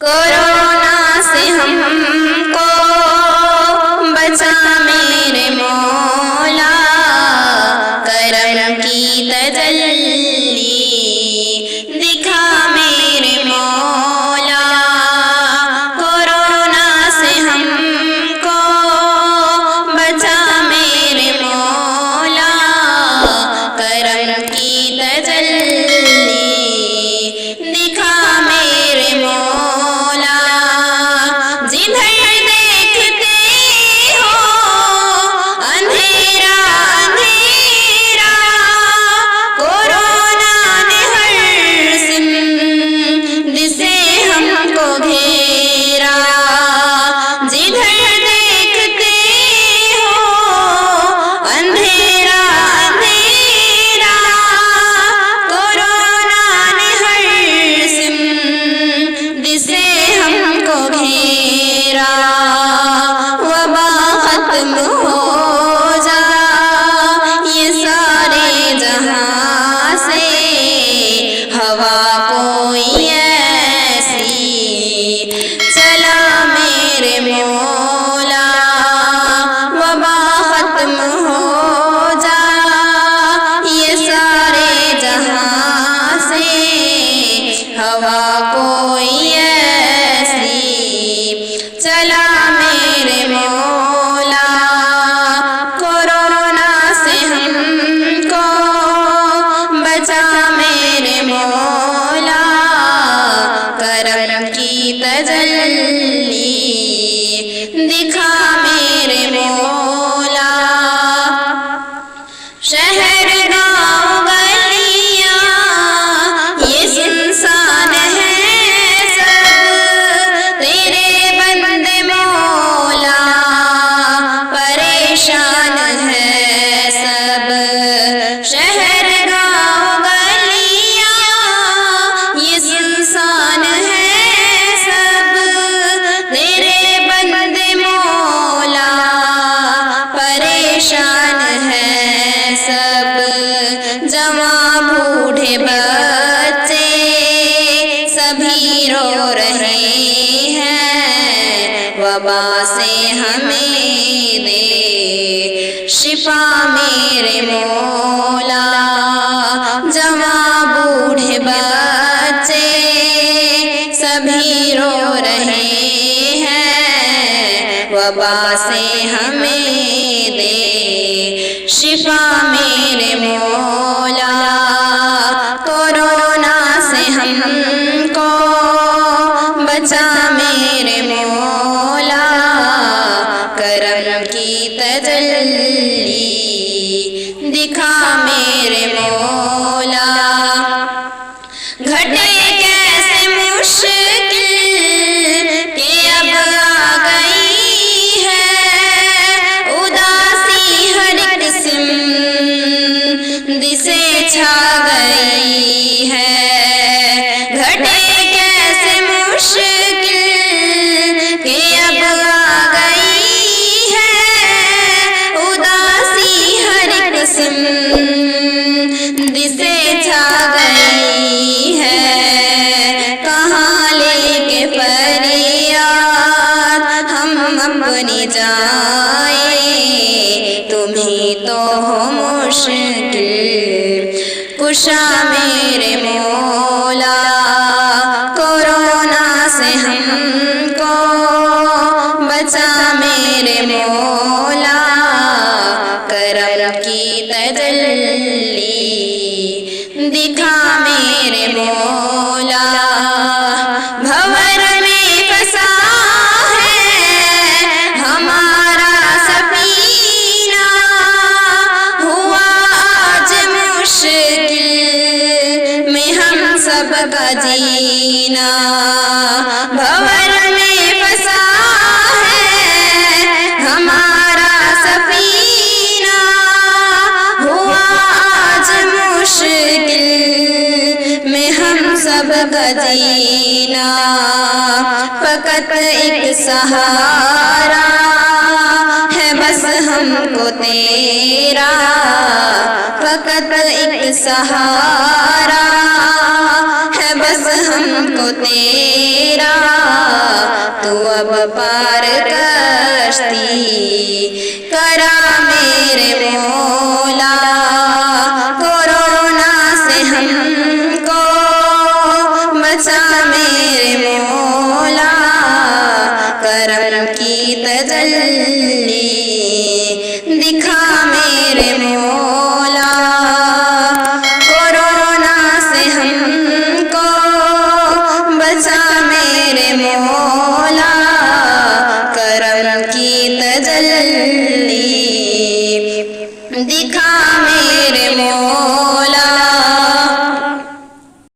Corona से हमको बचा मेरे मौला, करम की तजल्ली दिखा मेरे मौला। कोरोना से हमको बचा मेरे मौला, करम की तजल्ली दिखा मेरे मौला। जिधर देखते हो अंधेरा अंधेरा, कोरोना ने हर सिमत से हमको घेरा। जिधर देखते हो अंधेरा अंधेरा, कोरोना ने हर सिमत से हमको घेरा। वबा खत्म हो जा ये सारे जहां से, हवा कोई ऐसी चला मेरे मौला। वबा खत्म हो जा ये सारे जहां से, हवा कोई ऐसी चला मेरे मौला। कोरोना से हमको बचा मेरे मौला, करम की तजल्ली दिखा मेरे मौला। शहर गाँव गलियाँ ये सुनसान है सब, तेरे बंदे मौला परेशान है सब। शहर गाँव गलियाँ ये सुनसान है सब, तेरे बंदे मौला परेशान है सब। जवां बूढ़े बच्चे सभी रो रहे हैं, वबा से हमें दे शिफा मेरे मौला। जवां बूढ़े बच्चे सभी रो रहे हैं, वबा से हमें दे शिफा मेरे मौला। कोरोना से हमको बचा मेरे मौला, करम की तजल्ली दिखा मेरे मौला। घटे कैसे मुश्किल के अब आ गई है, उदासी हर किस्म दिसे छा गई है। घटे कैसे मुश्किल के अब आ गई है, उदासी हर किस्म दिसे छा गई है। कहाँ लेके फरियाद हम अपनी जाए, तुम्ही तो हो मुश्किल कुशा मेरे मौला। कोरोना से हमको बचा मेरे मौला, करम की तजल्ली दिखा मेरे मौला। भंवर में फंसा है हमारा सफीना, हुआ आज मुश्किल में हम सबका जीना। भंवर में फंसा है हमारा सफीना, हुआ आज मुश्किल में हम सबका जीना। फकत एक सहारा है बस हमको तेरा, फकत एक सहारा है बस हमको तेरा। पार कश्ती